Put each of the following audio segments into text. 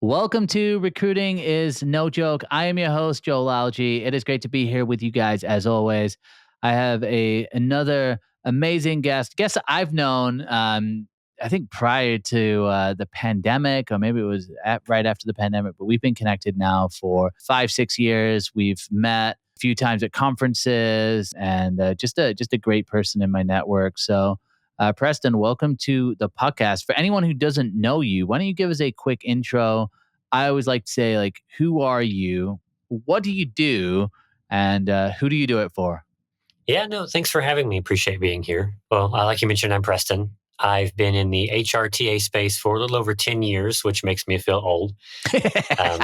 Welcome to Recruiting is No Joke. I am your host, Joel Lalgee. It is great to be here with you guys as always. I have another amazing guest I've known, I think prior to the pandemic, or maybe it was right after the pandemic, but we've been connected now for 5, 6 years. We've met a few times at conferences and just a great person in my network. So Preston, welcome to the podcast. For anyone who doesn't know you, why don't you give us a quick intro? I always like to say, like, who are you? What do you do? And who do you do it for? Yeah, no, thanks for having me. Appreciate being here. Well, like you mentioned, I'm Preston. I've been in the HRTA space for a little over 10 years, which makes me feel old. Um,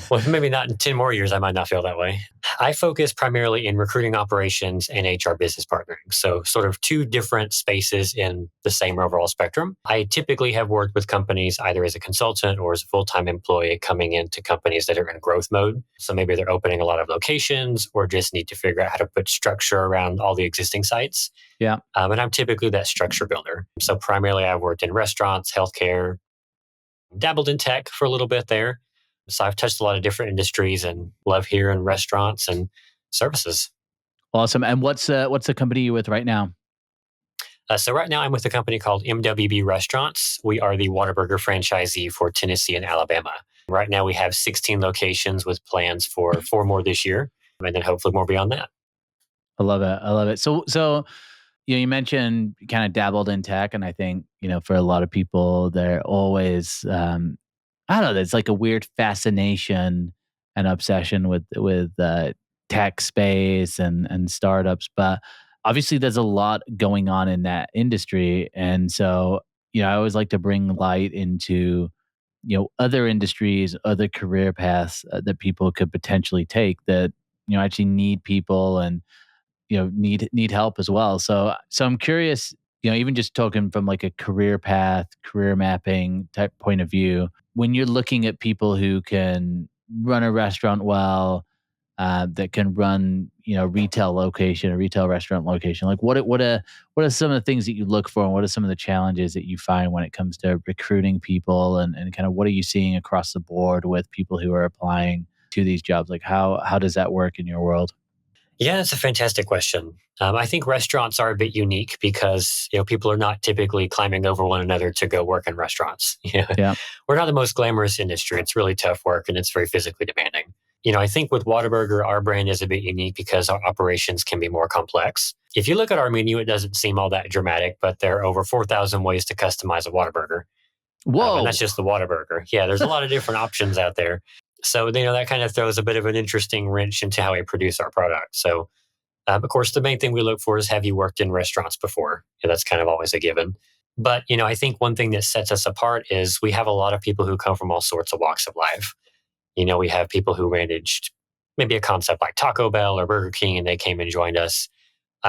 well, maybe not in 10 more years, I might not feel that way. I focus primarily in recruiting operations and HR business partnering. So sort of two different spaces in the same overall spectrum. I typically have worked with companies either as a consultant or as a full-time employee coming into companies that are in growth mode. So maybe they're opening a lot of locations or just need to figure out how to put structure around all the existing sites. Yeah. And I'm typically that structure builder. So primarily I've worked in restaurants, healthcare, dabbled in tech for a little bit there. So I've touched a lot of different industries and love here in restaurants and services. Awesome. And what's the company you with right now? So right now I'm with a company called MWB Restaurants. We are the Whataburger franchisee for Tennessee and Alabama. Right now we have 16 locations with plans for 4 more this year, and then hopefully more beyond that. I love it. I love it. So you mentioned you kind of dabbled in tech, and I think for a lot of people, they're always I don't know. There's like a weird fascination and obsession with tech space and startups, but obviously there's a lot going on in that industry, and so I always like to bring light into other industries, other career paths that people could potentially take that actually need people and need help as well. So I'm curious, even just talking from like a career path, career mapping type point of view, when you're looking at people who can run a restaurant well, that can run retail location, a retail restaurant location, like what are some of the things that you look for, and what are some of the challenges that you find when it comes to recruiting people, and kind of what are you seeing across the board with people who are applying to these jobs? Like how does that work in your world? Yeah, that's a fantastic question. I think restaurants are a bit unique because people are not typically climbing over one another to go work in restaurants. Yeah. We're not the most glamorous industry. It's really tough work and it's very physically demanding. I think with Whataburger, our brand is a bit unique because our operations can be more complex. If you look at our menu, it doesn't seem all that dramatic, but there are over 4,000 ways to customize a Whataburger. And Whoa. that's just the Whataburger. Yeah, there's a lot of different options out there. So, that kind of throws a bit of an interesting wrench into how we produce our product. So, of course, the main thing we look for is, have you worked in restaurants before? That's kind of always a given. But, I think one thing that sets us apart is we have a lot of people who come from all sorts of walks of life. We have people who managed maybe a concept like Taco Bell or Burger King, and they came and joined us.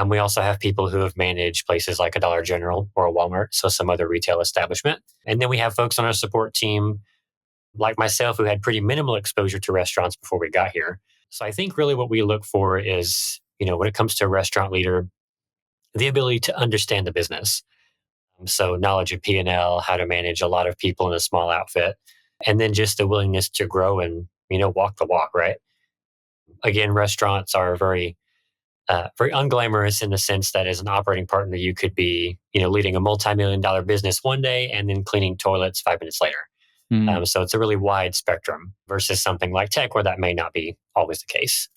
We also have people who have managed places like a Dollar General or a Walmart, so some other retail establishment. And then we have folks on our support team like myself who had pretty minimal exposure to restaurants before we got here. So I think really what we look for is, when it comes to a restaurant leader, the ability to understand the business. So knowledge of P&L, how to manage a lot of people in a small outfit, and then just the willingness to grow and, walk the walk, right? Again, restaurants are very unglamorous in the sense that as an operating partner, you could be, leading a multi-million-dollar business one day and then cleaning toilets 5 minutes later. So it's a really wide spectrum versus something like tech where that may not be always the case.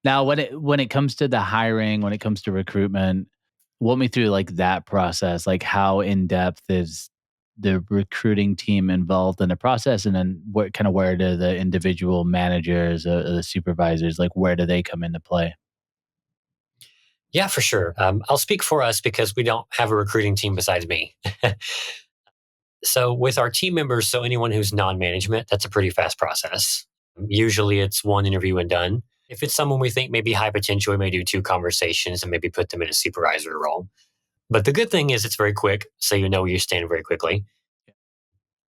Now, when it comes to the hiring, when it comes to recruitment, walk me through like that process. Like how in depth is the recruiting team involved in the process, and then where do the individual managers, the supervisors, like where do they come into play? Yeah, for sure. I'll speak for us because we don't have a recruiting team besides me. So with our team members, so anyone who's non-management, that's a pretty fast process. Usually it's one interview and done. If it's someone we think may be high potential, we may do 2 conversations and maybe put them in a supervisory role. But the good thing is it's very quick, so you know where you stand very quickly.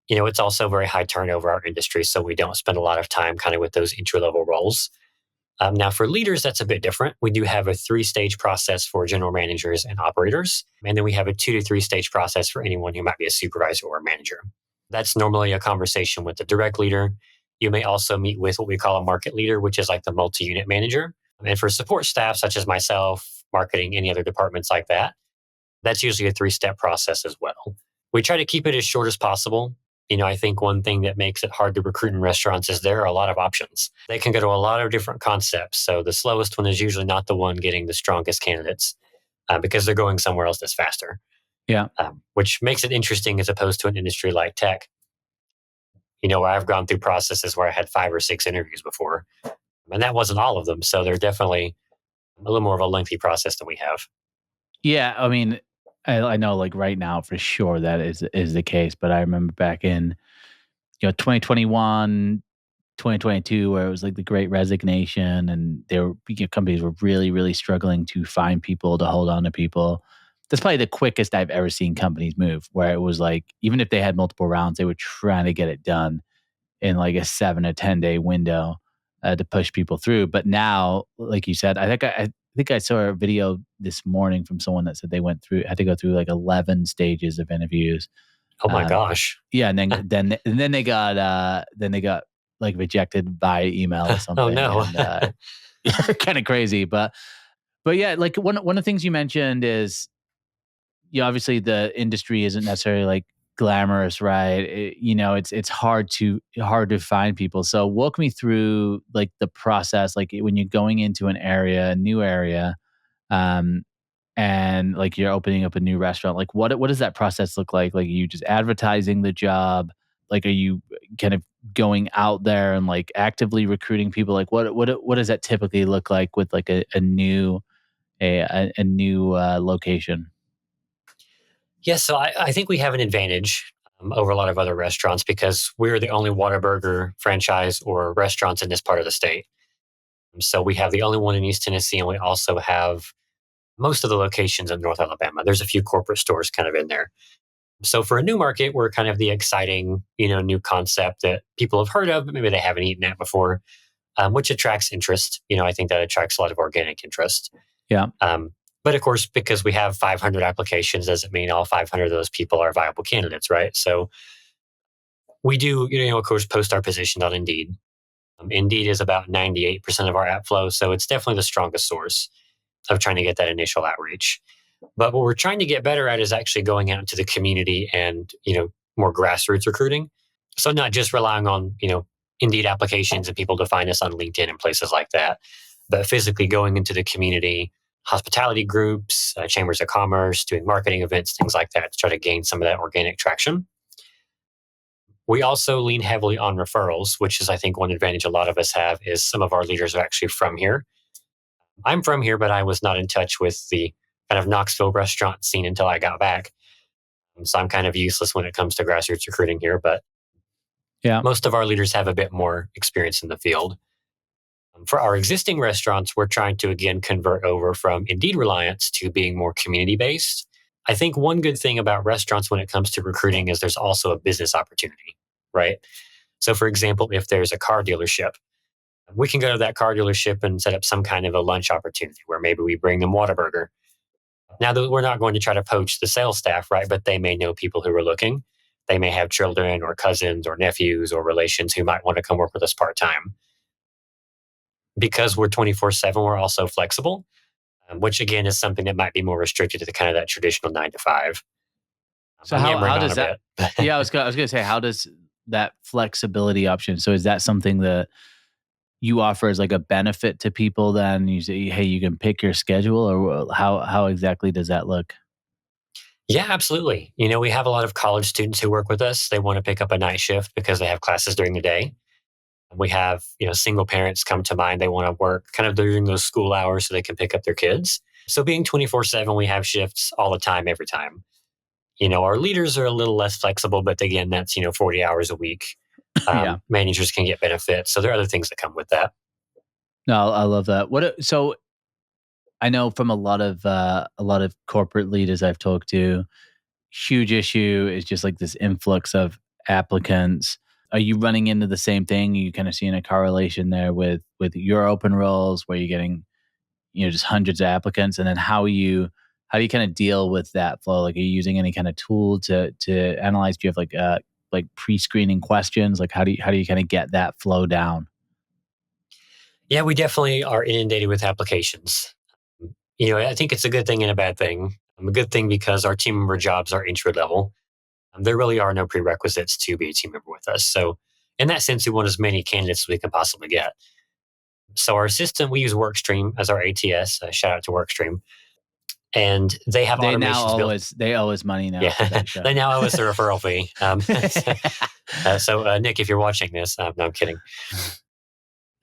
It's also very high turnover our industry, so we don't spend a lot of time kind of with those entry-level roles. Now, for leaders, that's a bit different. We do have a 3-stage process for general managers and operators. And then we have a 2 to 3 stage process for anyone who might be a supervisor or a manager. That's normally a conversation with the direct leader. You may also meet with what we call a market leader, which is like the multi-unit manager. And for support staff, such as myself, marketing, any other departments like that, that's usually a 3-step process as well. We try to keep it as short as possible. I think one thing that makes it hard to recruit in restaurants is there are a lot of options. They can go to a lot of different concepts. So the slowest one is usually not the one getting the strongest candidates because they're going somewhere else that's faster, Yeah. which makes it interesting as opposed to an industry like tech. Where I've gone through processes where I had 5 or 6 interviews before, and that wasn't all of them. So they're definitely a little more of a lengthy process than we have. Yeah, I mean, I know like right now for sure that is the case, but I remember back in 2021, 2022, where it was like the great resignation and companies were really, really struggling to find people to hold on to people. That's probably the quickest I've ever seen companies move, where it was like, even if they had multiple rounds, they were trying to get it done in like a 7 or 10 day window to push people through. But now, like you said, I think I saw a video this morning from someone that said they had to go through like 11 stages of interviews. Oh my Um, gosh. yeah, and then they got like rejected by email or Oh something, no. and kind of crazy. But yeah, like one of the things you mentioned is, obviously the industry isn't necessarily like glamorous, right? It's hard to find people. So walk me through like the process, like when you're going into a new area, um, and like you're opening up a new restaurant. Like what does that process look like? Like, are you just advertising the job? Like, are you kind of going out there and like actively recruiting people? Like, what does that typically look like with like a new location? Yeah, so I think we have an advantage over a lot of other restaurants because we're the only Whataburger franchise or restaurants in this part of the state. So we have the only one in East Tennessee, and we also have most of the locations in North Alabama. There's a few corporate stores kind of in there. So for a new market, we're kind of the exciting, new concept that people have heard of, but maybe they haven't eaten at before, which attracts interest. I think that attracts a lot of organic interest. Yeah. But of course, because we have 500 applications, doesn't mean all 500 of those people are viable candidates, right? So we do, of course, post our positions on Indeed. Indeed is about 98% of our app flow. So it's definitely the strongest source of trying to get that initial outreach. But what we're trying to get better at is actually going out into the community and, more grassroots recruiting. So not just relying on, Indeed applications and people to find us on LinkedIn and places like that, but physically going into the community, hospitality groups, chambers of commerce, doing marketing events, things like that to try to gain some of that organic traction. We also lean heavily on referrals, which is, I think, one advantage a lot of us have is some of our leaders are actually from here. I'm from here, but I was not in touch with the kind of Knoxville restaurant scene until I got back. So I'm kind of useless when it comes to grassroots recruiting here, but Yeah. most of our leaders have a bit more experience in the field. For our existing restaurants, we're trying to again convert over from Indeed reliance to being more community based. I think one good thing about restaurants when it comes to recruiting is there's also a business opportunity, right? So, for example, if there's a car dealership, we can go to that car dealership and set up some kind of a lunch opportunity where maybe we bring them Whataburger. Now, we're not going to try to poach the sales staff, right? But they may know people who are looking. They may have children or cousins or nephews or relations who might want to come work with us part time. Because we're 24/7, we're also flexible, which again is something that might be more restricted to the kind of that traditional 9 to 5. So I'm yammering how on does a that? bit. Yeah, I was gonna say, how does that flexibility option? So is that something that you offer as like a benefit to people? Then you say, hey, you can pick your schedule, or how exactly does that look? Yeah, absolutely. We have a lot of college students who work with us. They want to pick up a night shift because they have classes during the day. We have, single parents come to mind. They want to work kind of during those school hours so they can pick up their kids. So being 24/7, we have shifts all the time, every time. Our leaders are a little less flexible, but again, that's, 40 hours a week. Yeah. Managers can get benefits. So there are other things that come with that. No, I love that. So I know from a lot of corporate leaders I've talked to, huge issue is just like this influx of applicants. Are you running into the same thing? Are you kind of seeing a correlation there with your open roles where you're getting, just hundreds of applicants? And then how do you kind of deal with that flow? Like, are you using any kind of tool to analyze? Do you have like like pre-screening questions? Like how do you kind of get that flow down? Yeah, we definitely are inundated with applications. I think it's a good thing and a bad thing. A good thing because our team member jobs are entry level. There really are no prerequisites to be a team member with us. So, in that sense, we want as many candidates as we can possibly get. So, our system, we use WorkStream as our ATS. Shout out to WorkStream. And they have automations built. They owe us money now for Yeah, that show. they now owe us a referral fee. So, Nick, if you're watching this, no, I'm kidding.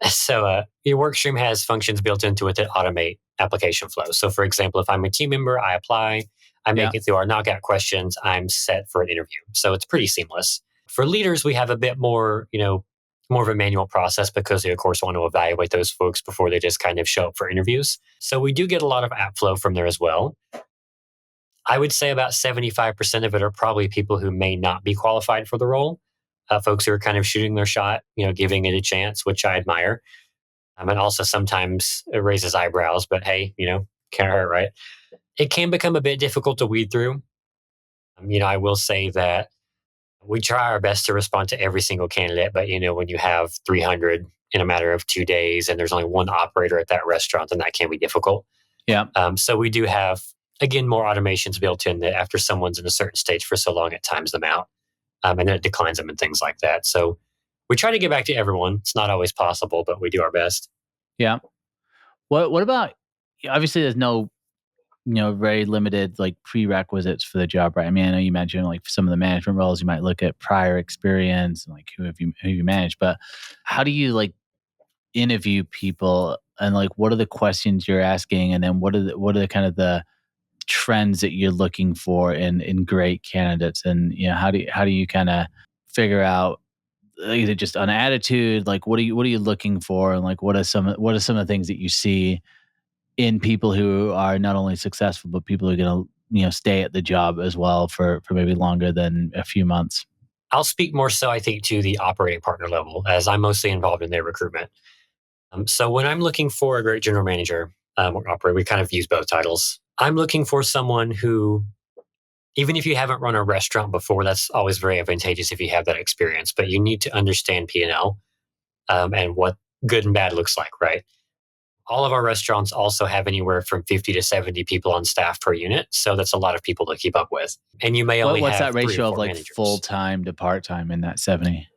So your workstream has functions built into it that automate application flow. So for example, if I'm a team member, I apply, I Yeah. make it through our knockout questions, I'm set for an interview. So it's pretty seamless. For leaders, we have a bit more, more of a manual process because we of course want to evaluate those folks before they just kind of show up for interviews. So we do get a lot of app flow from there as well. I would say about 75% of it are probably people who may not be qualified for the role. Folks who are kind of shooting their shot, giving it a chance, which I admire. And also sometimes it raises eyebrows, but hey, can't hurt, right? It can become a bit difficult to weed through. I will say that we try our best to respond to every single candidate, but when you have 300 in a matter of 2 days and there's only one operator at that restaurant, then that can be difficult. Yeah. So we do have, again, more automations built in that after someone's in a certain stage for so long, it times them out. And then it declines them and things like that. So we try to get back to everyone. It's not always possible, but we do our best. Yeah. What about, obviously there's no, very limited like prerequisites for the job, right? I mean, I know you mentioned like some of the management roles, you might look at prior experience and like who you managed, but how do you like interview people and like what are the questions you're asking, and then what are the kind of the trends that you're looking for in great candidates, and how do you kind of figure out either just on attitude, like what are you looking for, and like what are some of the things that you see in people who are not only successful but people who are going to stay at the job as well for maybe longer than a few months. I'll speak more so, I think, to the operating partner level as I'm mostly involved in their recruitment. So when I'm looking for a great general manager or operator, we kind of use both titles. I'm looking for someone who, even if you haven't run a restaurant before, that's always very advantageous if you have that experience, but you need to understand P&L and what good and bad looks like, right? All of our restaurants also have anywhere from 50 to 70 people on staff per unit. So that's a lot of people to keep up with. And you may only What's have that three or ratio of four like managers. full-time to part-time in that 70?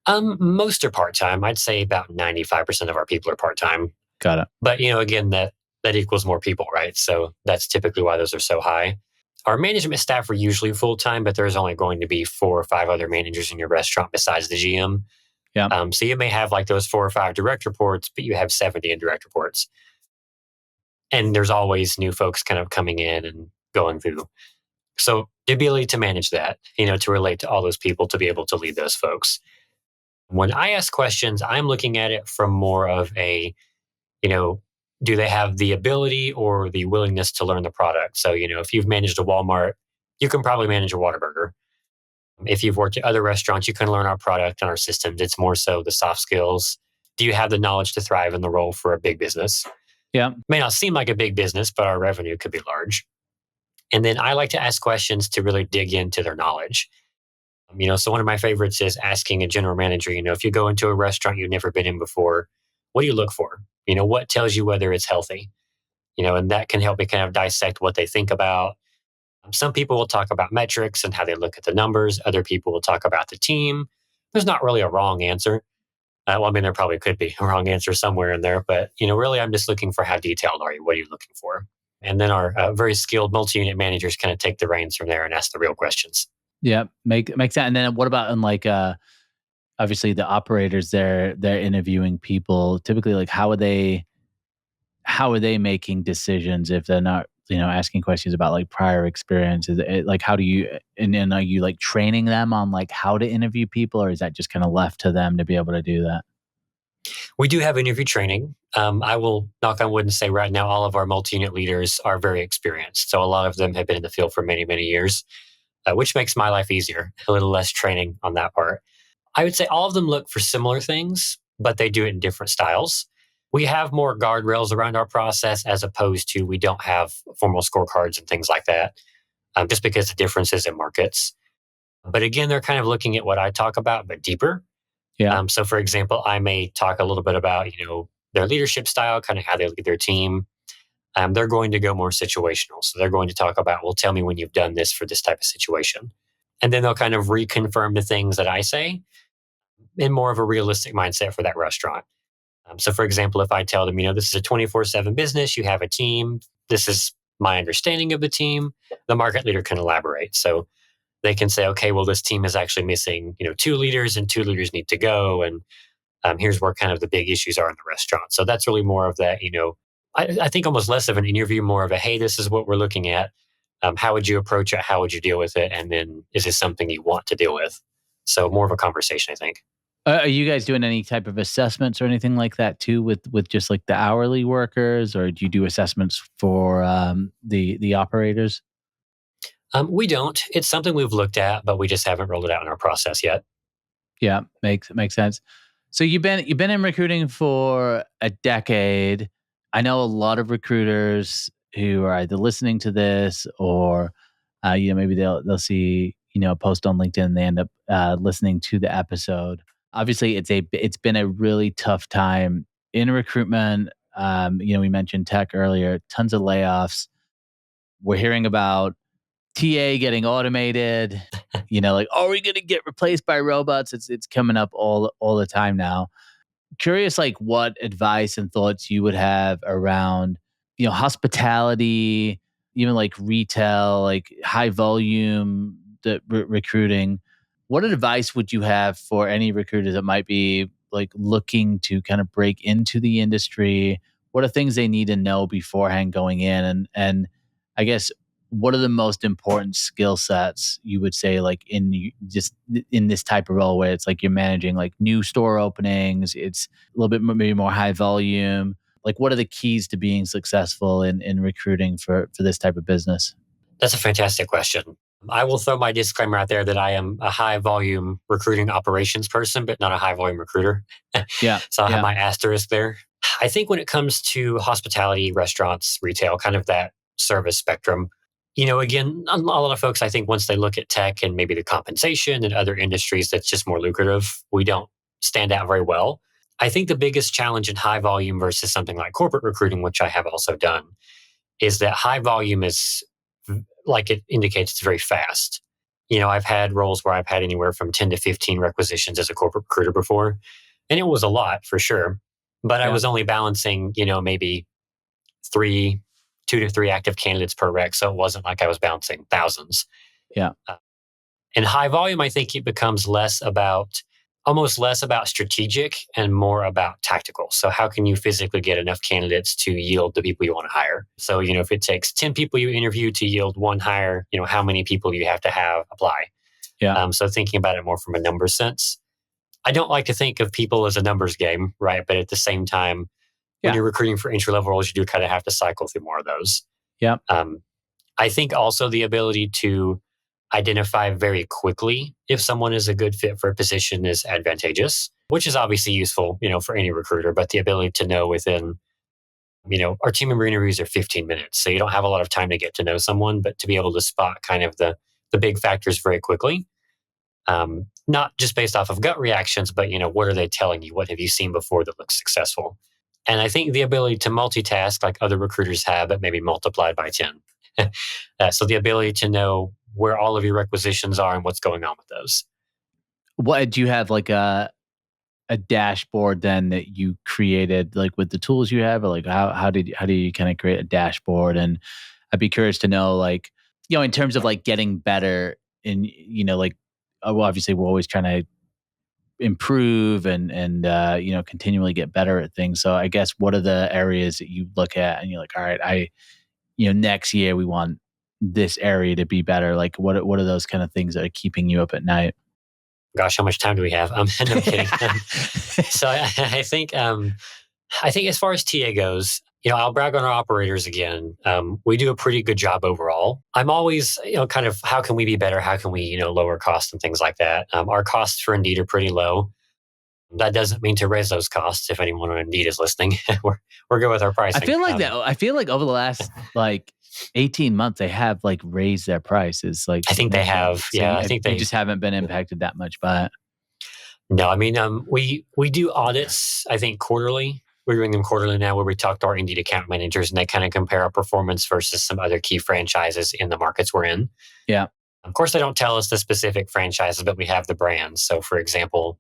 Most are part-time. I'd say about 95% of our people are part-time. Got it. But, again, that equals more people, right? So that's typically why those are so high. Our management staff are usually full-time, but there's only going to be 4 or 5 other managers in your restaurant besides the GM. Yeah. So you may have like those 4 or 5 direct reports, but you have 70 indirect reports. And there's always new folks kind of coming in and going through. So the ability to manage that, to relate to all those people, to be able to lead those folks. When I ask questions, I'm looking at it from more of a, do they have the ability or the willingness to learn the product? So, if you've managed a Walmart, you can probably manage a Whataburger. If you've worked at other restaurants, you can learn our product and our systems. It's more so the soft skills. Do you have the knowledge to thrive in the role for a big business? Yeah. May not seem like a big business, but our revenue could be large. And then I like to ask questions to really dig into their knowledge. So one of my favorites is asking a general manager, if you go into a restaurant you've never been in before, what do you look for? What tells you whether it's healthy? And that can help me kind of dissect what they think about. Some people will talk about metrics and how they look at the numbers. Other people will talk about the team. There's not really a wrong answer. There probably could be a wrong answer somewhere in there, but really, I'm just looking for how detailed are you? What are you looking for? And then our very skilled multi-unit managers kind of take the reins from there and ask the real questions. Yeah, makes sense. And then what about in like obviously the operators, they're interviewing people. Typically, like how are they making decisions if they're not asking questions about like prior experiences? Like how do you, and then are you like training them on like how to interview people, or is that just kind of left to them to be able to do that? We do have interview training. I will knock on wood and say right now all of our multi-unit leaders are very experienced. So a lot of them have been in the field for many, many years, which makes my life easier, a little less training on that part. I would say all of them look for similar things, but they do it in different styles. We have more guardrails around our process as opposed to we don't have formal scorecards and things like that, just because of differences in markets. But again, they're kind of looking at what I talk about, but deeper. Yeah. So, for example, I may talk a little bit about, their leadership style, kind of how they lead their team. They're going to go more situational. So they're going to talk about, well, tell me when you've done this for this type of situation. And then they'll kind of reconfirm the things that I say in more of a realistic mindset for that restaurant. So, for example, if I tell them, this is a 24/7 business, you have a team, this is my understanding of the team, the market leader can elaborate. So they can say, okay, well, this team is actually missing, 2 leaders and 2 leaders need to go. And here's where kind of the big issues are in the restaurant. So that's really more of that, I think almost less of an interview, more of a, hey, this is what we're looking at. How would you approach it? How would you deal with it? And then is this something you want to deal with? So more of a conversation, I think. Are you guys doing any type of assessments or anything like that too with just like the hourly workers, or do you do assessments for the operators? We don't. It's something we've looked at, but we just haven't rolled it out in our process yet. Yeah, makes sense. So you've been in recruiting for a decade. I know a lot of recruiters who are either listening to this or maybe they'll see a post on LinkedIn and they end up listening to the episode. Obviously, it's been a really tough time in recruitment. We mentioned tech earlier, tons of layoffs. We're hearing about TA getting automated, like, are we going to get replaced by robots? It's coming up all the time now. Curious, like, what advice and thoughts you would have around, hospitality, even like retail, like high volume recruiting. What advice would you have for any recruiters that might be like looking to kind of break into the industry? What are things they need to know beforehand going in? And I guess what are the most important skill sets you would say, like just in this type of role where it's like you're managing like new store openings, it's a little bit maybe more high volume. Like, what are the keys to being successful in recruiting for this type of business? That's a fantastic question. I will throw my disclaimer out there that I am a high volume recruiting operations person, but not a high volume recruiter. Yeah, So I'll have yeah, my asterisk there. I think when it comes to hospitality, restaurants, retail, kind of that service spectrum, again, a lot of folks, I think once they look at tech and maybe the compensation and other industries that's just more lucrative, we don't stand out very well. I think the biggest challenge in high volume versus something like corporate recruiting, which I have also done, is that high volume is, like it indicates, it's very fast. I've had roles where I've had anywhere from 10 to 15 requisitions as a corporate recruiter before, and it was a lot for sure. But I yeah, was only balancing, maybe three, 2 to 3 active candidates per rec. So it wasn't like I was bouncing thousands. yeah, Uh, in high volume, I think it becomes almost less about strategic and more about tactical. So how can you physically get enough candidates to yield the people you want to hire? So, if it takes 10 people you interview to yield one hire, how many people do you have to have apply? yeah, So thinking about it more from a numbers sense. I don't like to think of people as a numbers game, right? But at the same time, when yeah, you're recruiting for entry level roles, you do kind of have to cycle through more of those. yeah. Um, I think also the ability to identify very quickly if someone is a good fit for a position is advantageous, which is obviously useful, for any recruiter, but the ability to know within, our team member interviews are 15 minutes. So you don't have a lot of time to get to know someone, but to be able to spot kind of the big factors very quickly. Not just based off of gut reactions, but what are they telling you? What have you seen before that looks successful? And I think the ability to multitask, like other recruiters have, but maybe multiplied by 10. So the ability to know where all of your requisitions are and what's going on with those. What do you have, like a dashboard then that you created, like with the tools you have, or like how do you kind of create a dashboard? And I'd be curious to know, like, in terms of like getting better in, like, well, obviously we're always trying to improve and continually get better at things. So I guess what are the areas that you look at and you're like, all right, next year we want this area to be better. Like, what are those kind of things that are keeping you up at night? Gosh, how much time do we have? No, I'm kidding. So I think as far as TA goes, I'll brag on our operators again. We do a pretty good job overall. I'm always, kind of, how can we be better? How can we, lower costs and things like that? Our costs for Indeed are pretty low. That doesn't mean to raise those costs. If anyone on Indeed is listening, we're good with our I pricing. feel like that. I feel like over the last like 18 months, they have like raised their prices like I think they significantly. have. So Yeah, I think you they. just haven't been impacted that much by it. No, I mean, we do audits. I think quarterly. We're doing them quarterly now, where we talk to our Indeed account managers and they kind of compare our performance versus some other key franchises in the markets we're in. Yeah. Of course, they don't tell us the specific franchises, but we have the brands. So, for example,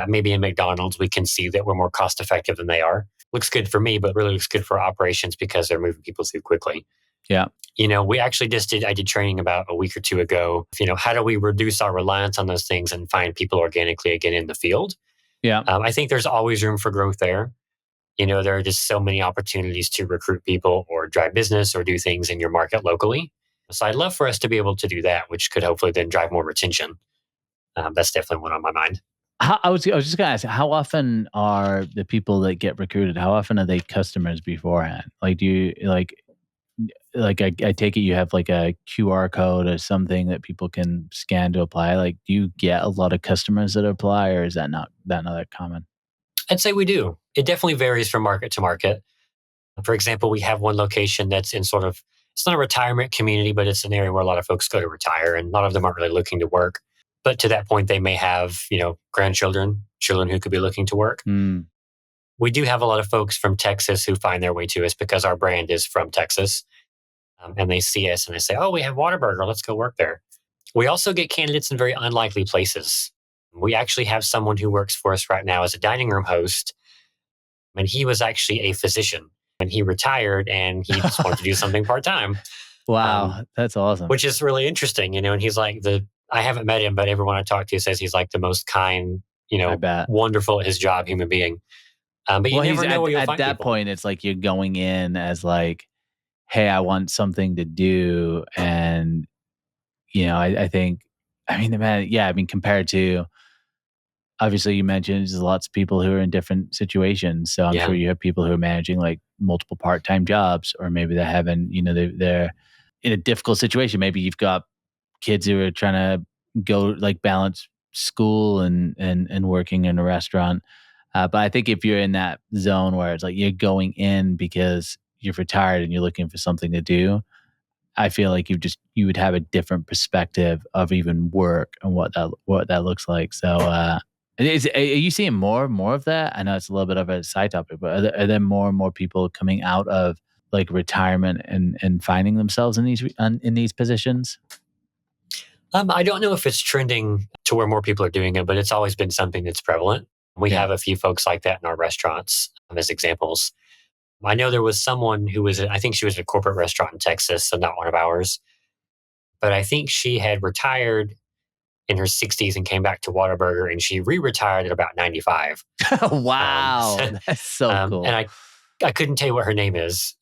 maybe in McDonald's, we can see that we're more cost effective than they are. Looks good for me, but really looks good for operations because they're moving people through quickly. Yeah. We actually I did training about a week or two ago. How do we reduce our reliance on those things and find people organically again in the field? Yeah. I think there's always room for growth there. There are just so many opportunities to recruit people or drive business or do things in your market locally. So I'd love for us to be able to do that, which could hopefully then drive more retention. That's definitely one on my mind. I was just gonna ask, how often are the people that get recruited? How often are they customers beforehand? Like, do you like I take it you have like a QR code or something that people can scan to apply. Like, do you get a lot of customers that apply, or is that not that common? I'd say we do. It definitely varies from market to market. For example, we have one location that's in it's not a retirement community, but it's an area where a lot of folks go to retire and a lot of them aren't really looking to work. But to that point, they may have, grandchildren, children who could be looking to work. Mm. We do have a lot of folks from Texas who find their way to us because our brand is from Texas. And they see us and they say, oh, we have Whataburger, let's go work there. We also get candidates in very unlikely places. We actually have someone who works for us right now as a dining room host. And he was actually a physician and he retired and he just wanted to do something part-time. Wow, that's awesome. Which is really interesting, and he's like I haven't met him, but everyone I talk to says he's like the most kind, I bet. wonderful at his job human being. But you never know where you'll at find that people. point, it's like you're going in as like, hey, I want something to do. And, I think, I mean, man, yeah, I mean, compared to, obviously you mentioned there's lots of people who are in different situations. So I'm Yeah. sure you have people who are managing like multiple part-time jobs, or maybe they're having, they're in a difficult situation. Maybe you've got kids who are trying to go like balance school and working in a restaurant. But I think if you're in that zone where it's like you're going in because you're retired and you're looking for something to do, I feel like you would have a different perspective of even work and what that looks like. So, are you seeing more of that? I know it's a little bit of a side topic, but are there more and more people coming out of like retirement and finding themselves in these positions? I don't know if it's trending to where more people are doing it, but it's always been something that's prevalent. We Yeah. have a few folks like that in our restaurants as examples. I know there was someone who I think she was at a corporate restaurant in Texas, so not one of ours. But I think she had retired in her 60s and came back to Whataburger and she re-retired at about 95. Wow, that's so And cool. I couldn't tell you what her name is,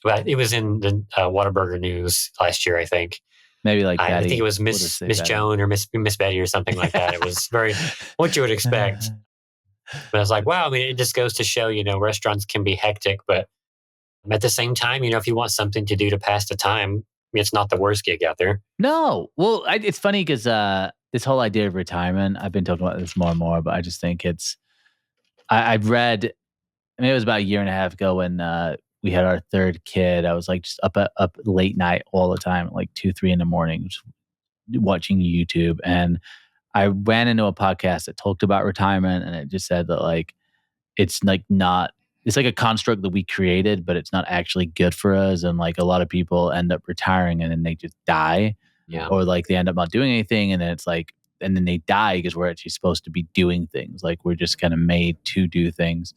but it was in the Whataburger news last year, I think. Maybe like I think it Betty. was We'll just say Miss Betty. Joan or Miss Betty or something like that. It was very what you would expect. But I was like, wow, I mean, it just goes to show, restaurants can be hectic, but at the same time, if you want something to do to pass the time, I mean, it's not the worst gig out there. No. Well, it's funny because this whole idea of retirement, I've been talking about this more and more, but I just think I've read, I mean, it was about a year and a half ago when we had our third kid. I was like just up late night all the time, like 2, 3 in the morning, just watching YouTube. And I ran into a podcast that talked about retirement, and it just said that like, it's like not, it's like a construct that we created, but it's not actually good for us. And like a lot of people end up retiring and then they just die, Yeah. or like they end up not doing anything. And then it's like, and then they die because we're actually supposed to be doing things. Like we're just kind of made to do things.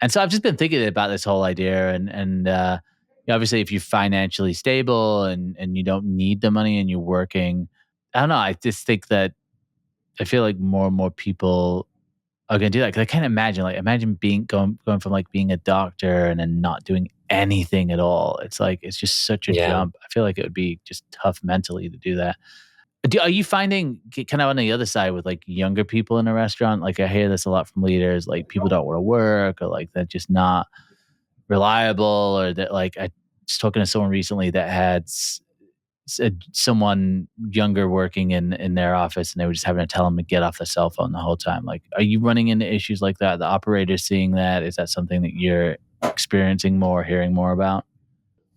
And so I've just been thinking about this whole idea, and obviously if you're financially stable and you don't need the money and you're working, I don't know. I just think that I feel like more and more people are gonna do that, because I can't imagine being going from like being a doctor and then not doing anything at all. It's like it's just such a Yeah. jump. I feel like it would be just tough mentally to do that. Are you finding kind of on the other side with like younger people in a restaurant? Like I hear this a lot from leaders, like people don't want to work, or like they're just not reliable, or that like I was talking to someone recently that had someone younger working in their office, and they were just having to tell them to get off the cell phone the whole time. Like, are you running into issues like that? The operators seeing that? Is that something that you're experiencing more, hearing more about?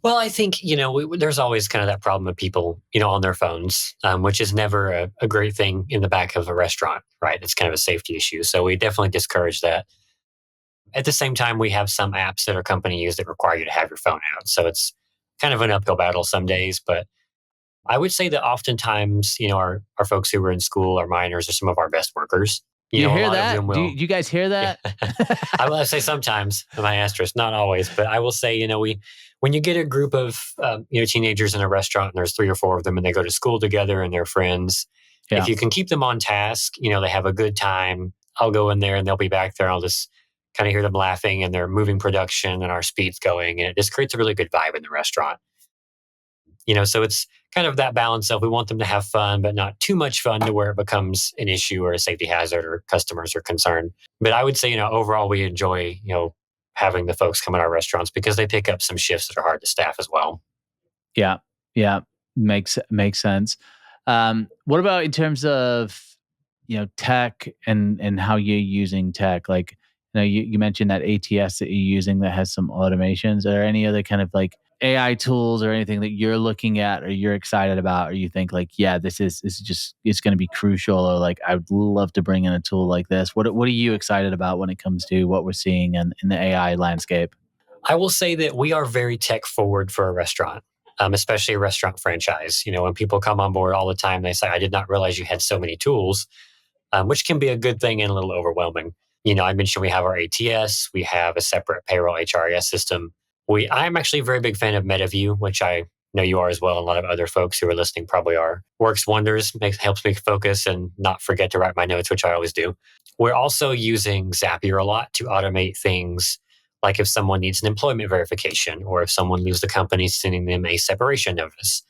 Well, I think, there's always kind of that problem of people, on their phones, which is never a great thing in the back of a restaurant, right? It's kind of a safety issue. So we definitely discourage that. At the same time, we have some apps that our company use that require you to have your phone out. So it's kind of an uphill battle some days. But I would say that oftentimes, our folks who are in school, our minors, are some of our best workers. Do you A hear lot of that? them Do will. you guys hear Yeah. that? I will say sometimes, my asterisk, not always, but I will say, when you get a group of, teenagers in a restaurant and there's 3 or 4 of them and they go to school together and they're friends, Yeah. if you can keep them on task, they have a good time. I'll go in there and they'll be back there. I'll just kind of hear them laughing and they're moving production and our speed's going. And it just creates a really good vibe in the restaurant. So it's kind of that balance of we want them to have fun, but not too much fun to where it becomes an issue or a safety hazard or customers are concerned. But I would say, overall, we enjoy, having the folks come in our restaurants because they pick up some shifts that are hard to staff as well. Yeah. Yeah. Makes sense. What about in terms of, tech and how you're using tech? Like, you mentioned that ATS that you're using that has some automations. Are there any other kind of like AI tools or anything that you're looking at or you're excited about, or you think like, yeah, this is just, it's going to be crucial, or like, I'd love to bring in a tool like this. What are you excited about when it comes to what we're seeing in the AI landscape? I will say that we are very tech forward for a restaurant, especially a restaurant franchise. When people come on board all the time, they say, I did not realize you had so many tools, which can be a good thing and a little overwhelming. I mentioned we have our ATS, we have a separate payroll HRIS system. I'm actually a very big fan of MetaView, which I know you are as well. And a lot of other folks who are listening probably are. Works wonders, helps me focus and not forget to write my notes, which I always do. We're also using Zapier a lot to automate things like if someone needs an employment verification or if someone leaves the company, sending them a separation notice.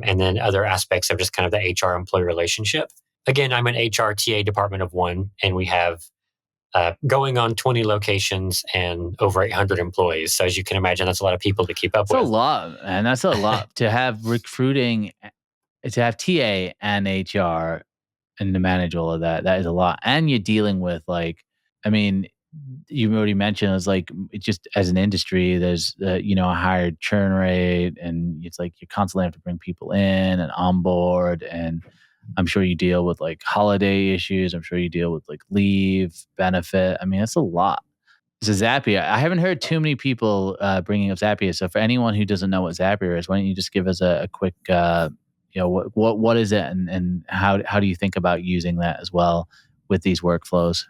And then other aspects of just kind of the HR employee relationship. Again, I'm an HR TA department of one, and we have going on 20 locations and over 800 employees. So as you can imagine, that's a lot of people to keep up That's a with. lot, man. That's a lot to have recruiting, to have TA and HR, and to manage all of that. That is a lot, and you're dealing with like, I mean, you already mentioned it's like it just as an industry, there's a higher churn rate, and it's like you constantly have to bring people in and on board, and I'm sure you deal with like holiday issues. I'm sure you deal with like leave benefit. I mean, it's a lot. So Zapier, I haven't heard too many people bringing up Zapier. So for anyone who doesn't know what Zapier is, why don't you just give us a quick, what is it, and how do you think about using that as well with these workflows?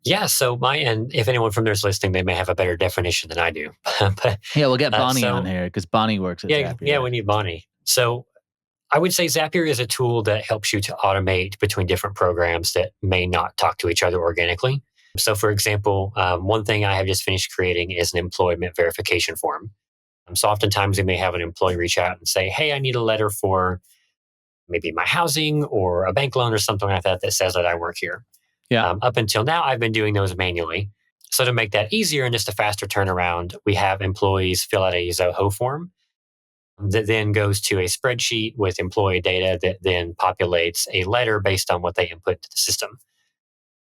Yeah, so and if anyone from there's listening, they may have a better definition than I do. but Yeah, we'll get Bonnie on so here because Bonnie works at yeah, Zapier. we need Bonnie. So I would say Zapier is a tool that helps you to automate between different programs that may not talk to each other organically. So, for example, one thing I have just finished creating is an employment verification form. So, oftentimes we may have an employee reach out and say, "Hey, I need a letter for maybe my housing or a bank loan or something like that that says that I work here." Yeah, Up until now, I've been doing those manually. So, to make that easier and just a faster turnaround, we have employees fill out a Zoho form that then goes to a spreadsheet with employee data that then populates a letter based on what they input to the system.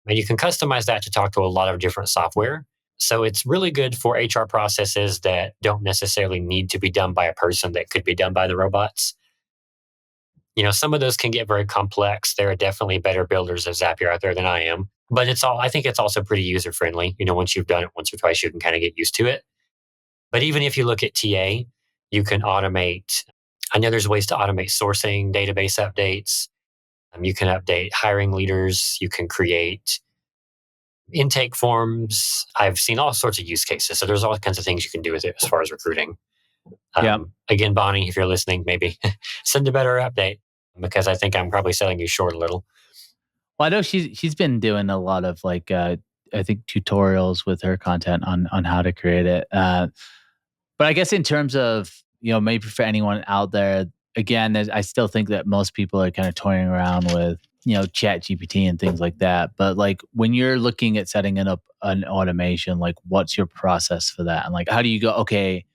And you can customize that to talk to a lot of different software. So it's really good for HR processes that don't necessarily need to be done by a person, that could be done by the robots. Some of those can get very complex. There are definitely better builders of Zapier out there than I am. But I think it's also pretty user friendly. Once you've done it once or twice, you can kind of get used to it. But even if you look at TA, you can automate. I know there's ways to automate sourcing, database updates. You can update hiring leaders. You can create intake forms. I've seen all sorts of use cases. So there's all kinds of things you can do with it as far as recruiting. yeah. Again, Bonnie, if you're listening, maybe send a better update because I think I'm probably selling you short a little. Well, I know she's been doing a lot of like I think tutorials with her content on how to create it. But I guess in terms of, maybe for anyone out there, again, I still think that most people are kind of toying around with, Chat GPT and things like that. But like when you're looking at setting it up an automation, like what's your process for that? And like, how do you go, okay,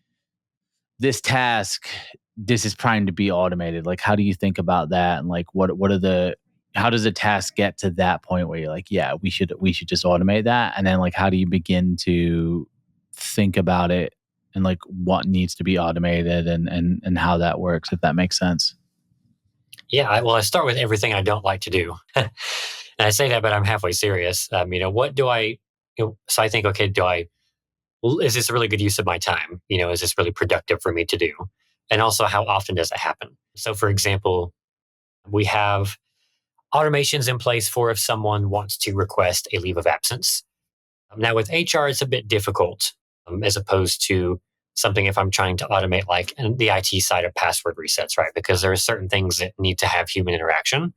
this task, this is primed to be automated. Like, how do you think about that? And like, what are the, how does a task get to that point where you're like, yeah, we should just automate that? And then like, how do you begin to think about it and like what needs to be automated and how that works, if that makes sense? Yeah, I start with everything I don't like to do. And I say that, but I'm halfway serious. What do I, so I think, okay, is this a really good use of my time? Is this really productive for me to do? And also, how often does it happen? So, for example, we have automations in place for if someone wants to request a leave of absence. Now, with HR, it's a bit difficult as opposed to something if I'm trying to automate like the IT side of password resets, right? Because there are certain things that need to have human interaction.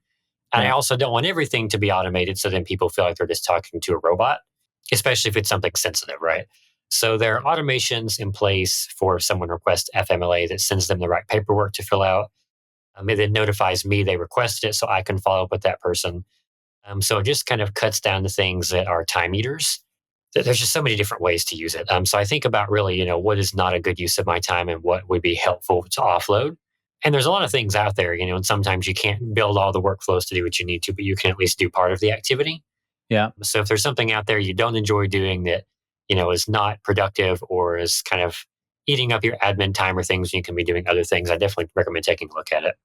And I Yeah. also don't want everything to be automated so then people feel like they're just talking to a robot, especially if it's something sensitive, right? So there are automations in place for if someone requests FMLA that sends them the right paperwork to fill out. It then notifies me they requested it so I can follow up with that person. So it just kind of cuts down the things that are time eaters. There's just so many different ways to use it. So I think about really, what is not a good use of my time and what would be helpful to offload. And there's a lot of things out there, and sometimes you can't build all the workflows to do what you need to, but you can at least do part of the activity. Yeah. So if there's something out there you don't enjoy doing that, is not productive or is kind of eating up your admin time or things you can be doing other things, I definitely recommend taking a look at it.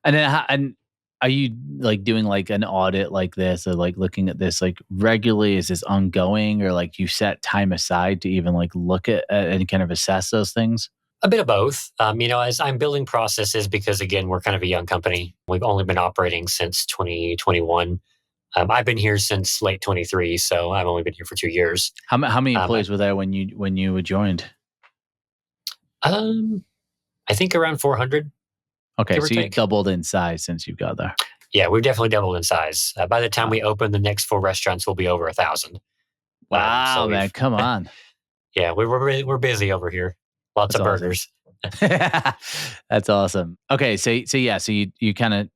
And then, and are you like doing like an audit like this, or like looking at this like regularly? Is this ongoing, or like you set time aside to even like look at and kind of assess those things? A bit of both. As I'm building processes, because again, we're kind of a young company. We've only been operating since 2021. I've been here since late 23, so I've only been here for 2 years. How many Um, I, employees were there when you joined? um, I think around 400, Okay, give or so you take. doubled in size since you got there. Yeah, we've definitely doubled in size. By the time Wow, we open, the next 4 restaurants will be over 1,000. So wow, man, we've, come on, yeah, we're busy over here. Lots that's of awesome. burgers. That's awesome. Okay, so you kind of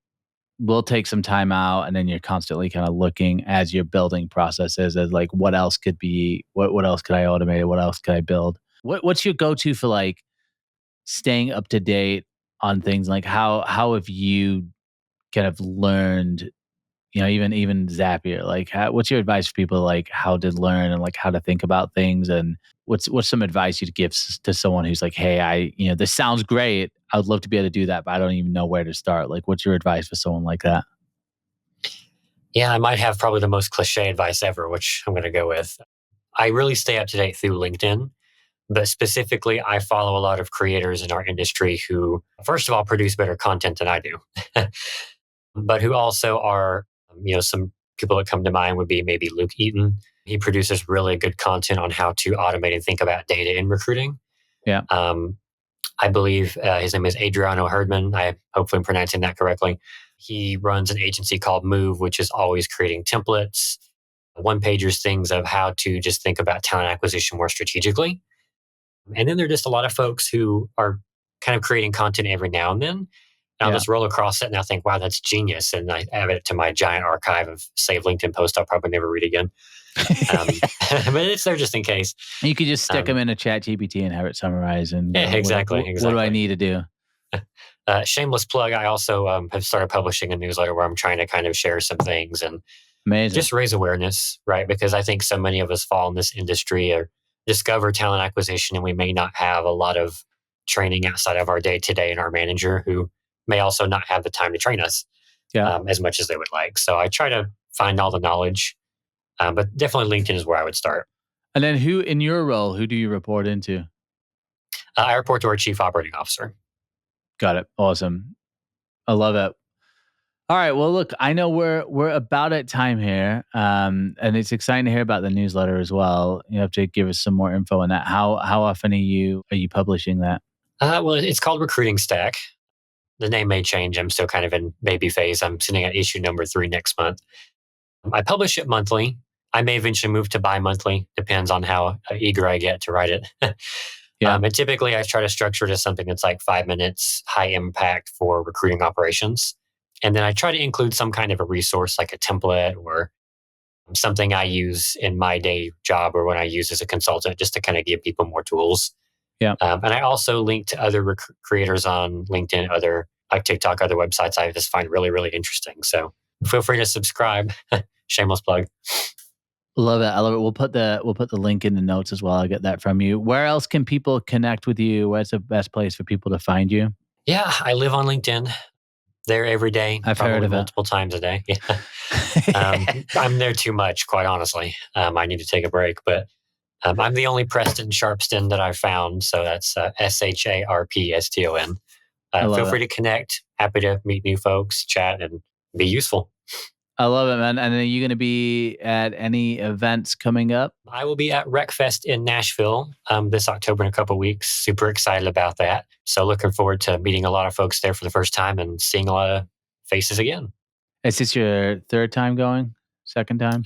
will take some time out, and then you're constantly kind of looking as you're building processes as like what else could be, what else could I automate, what else could I build? What's your go to for like staying up to date on things? Like how have you kind of learned, even Zapier, like what's your advice for people like how to learn and like how to think about things? And what's some advice you'd give to someone who's like, hey, this sounds great, I would love to be able to do that, but I don't even know where to start? Like, what's your advice for someone like that? Yeah, I might have probably the most cliche advice ever, which I'm going to go with. I really stay up to date through LinkedIn. But specifically, I follow a lot of creators in our industry who, first of all, produce better content than I do, but who also are, some people that come to mind would be maybe Luke Eaton. He produces really good content on how to automate and think about data in recruiting. Yeah. Um, I believe his name is Adriano Herdman. I hopefully am pronouncing that correctly. He runs an agency called Move, which is always creating templates, one pagers, things of how to just think about talent acquisition more strategically. And then there are just a lot of folks who are kind of creating content every now and then. And I'll Yeah. just roll across it and I think, wow, that's genius. And I add it to my giant archive of saved LinkedIn posts I'll probably never read again. But it's there just in case. You could just stick them Um, in a chat GPT and have it summarize and yeah, go, exactly, what do I exactly. need to do? Shameless plug. I also have started publishing a newsletter where I'm trying to kind of share some things and Amazing. just raise awareness, right? Because I think so many of us fall in this industry or discover talent acquisition, and we may not have a lot of training outside of our day to day and our manager who may also not have the time to train us Yeah. as much as they would like. So I try to find all the knowledge, but definitely LinkedIn is where I would start. And then who in your role, who do you report into? I report to our chief operating officer. Got it. Awesome. I love it. All right. Well, look, I know we're about at time here, and it's exciting to hear about the newsletter as well. You have to give us some more info on that. How often are you publishing that? Well, it's called Recruiting Stack. The name may change. I'm still kind of in baby phase. I'm sitting at issue number 3 next month. I publish it monthly. I may eventually move to bi-monthly, depends on how eager I get to write it. Yeah. And typically I try to structure it as something that's like 5 minutes, high impact for recruiting operations. And then I try to include some kind of a resource like a template or something I use in my day job or when I use as a consultant just to kind of give people more tools. Yeah. And I also link to other creators on LinkedIn, other like TikTok, other websites I just find really, really interesting. So feel free to subscribe. Shameless plug. Love it. I love it. We'll put the link in the notes as well. I'll get that from you. Where else can people connect with you? Where's the best place for people to find you? Yeah, I live on LinkedIn. There every day, I've heard probably of it. multiple times a day. Yeah. I'm there too much, quite honestly. I need to take a break, but I'm the only Preston Sharpston that I've found. So that's Sharpston. I Feel love free it. to connect. Happy to meet new folks, chat, and be useful. I love it, man. And are you going to be at any events coming up? I will be at RecFest in Nashville this October in a couple of weeks. Super excited about that. So looking forward to meeting a lot of folks there for the first time and seeing a lot of faces again. Is this your third time going? Second time?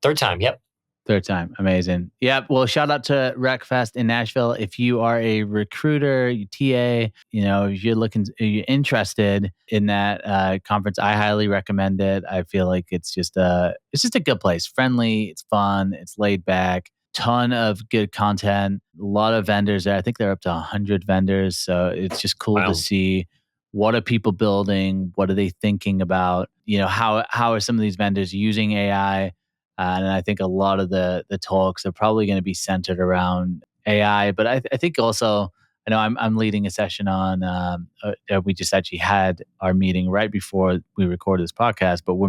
Third time, yep. Third time. Amazing. Yeah. Well, shout out to RecFest in Nashville. If you are a recruiter, you TA, if you're interested in that conference, I highly recommend it. I feel like it's just a good place. Friendly, it's fun, it's laid back, ton of good content, a lot of vendors there. I think they're up to 100 vendors. So it's just cool to Wow. see what are people building, what are they thinking about, how are some of these vendors using AI. And I think a lot of the talks are probably going to be centered around AI. But I think also, I know I'm leading a session on. We just actually had our meeting right before we recorded this podcast. But we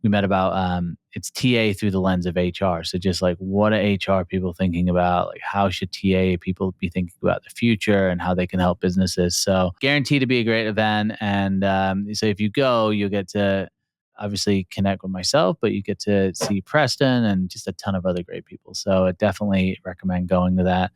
met about it's TA through the lens of HR. So just like, what are HR people thinking about? Like, how should TA people be thinking about the future and how they can help businesses? So guaranteed to be a great event. And so if you go, you'll get to obviously connect with myself, but you get to see Preston and just a ton of other great people. So I definitely recommend going to that.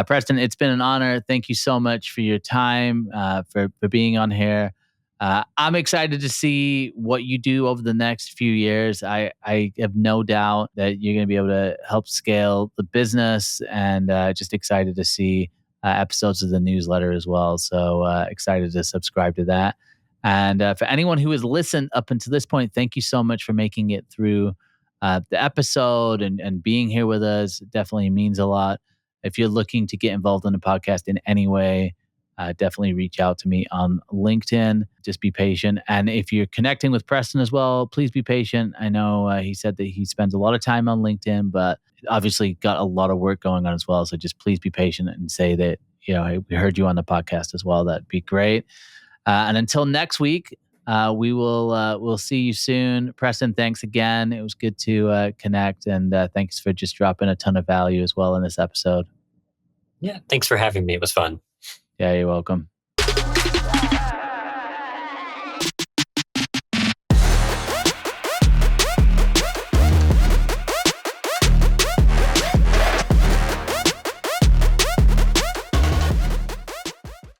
Preston, it's been an honor. Thank you so much for your time, for being on here. I'm excited to see what you do over the next few years. I have no doubt that you're going to be able to help scale the business, and just excited to see episodes of the newsletter as well. So excited to subscribe to that. And for anyone who has listened up until this point, thank you so much for making it through the episode and being here with us. It definitely means a lot. If you're looking to get involved in the podcast in any way, definitely reach out to me on LinkedIn. Just be patient. And if you're connecting with Preston as well, please be patient. I know he said that he spends a lot of time on LinkedIn, but obviously got a lot of work going on as well. So just please be patient and say that, hey, we heard you on the podcast as well. That'd be great. And until next week, we'll see you soon. Preston, thanks again. It was good to connect, and thanks for just dropping a ton of value as well in this episode. Yeah, thanks for having me. It was fun. Yeah, you're welcome.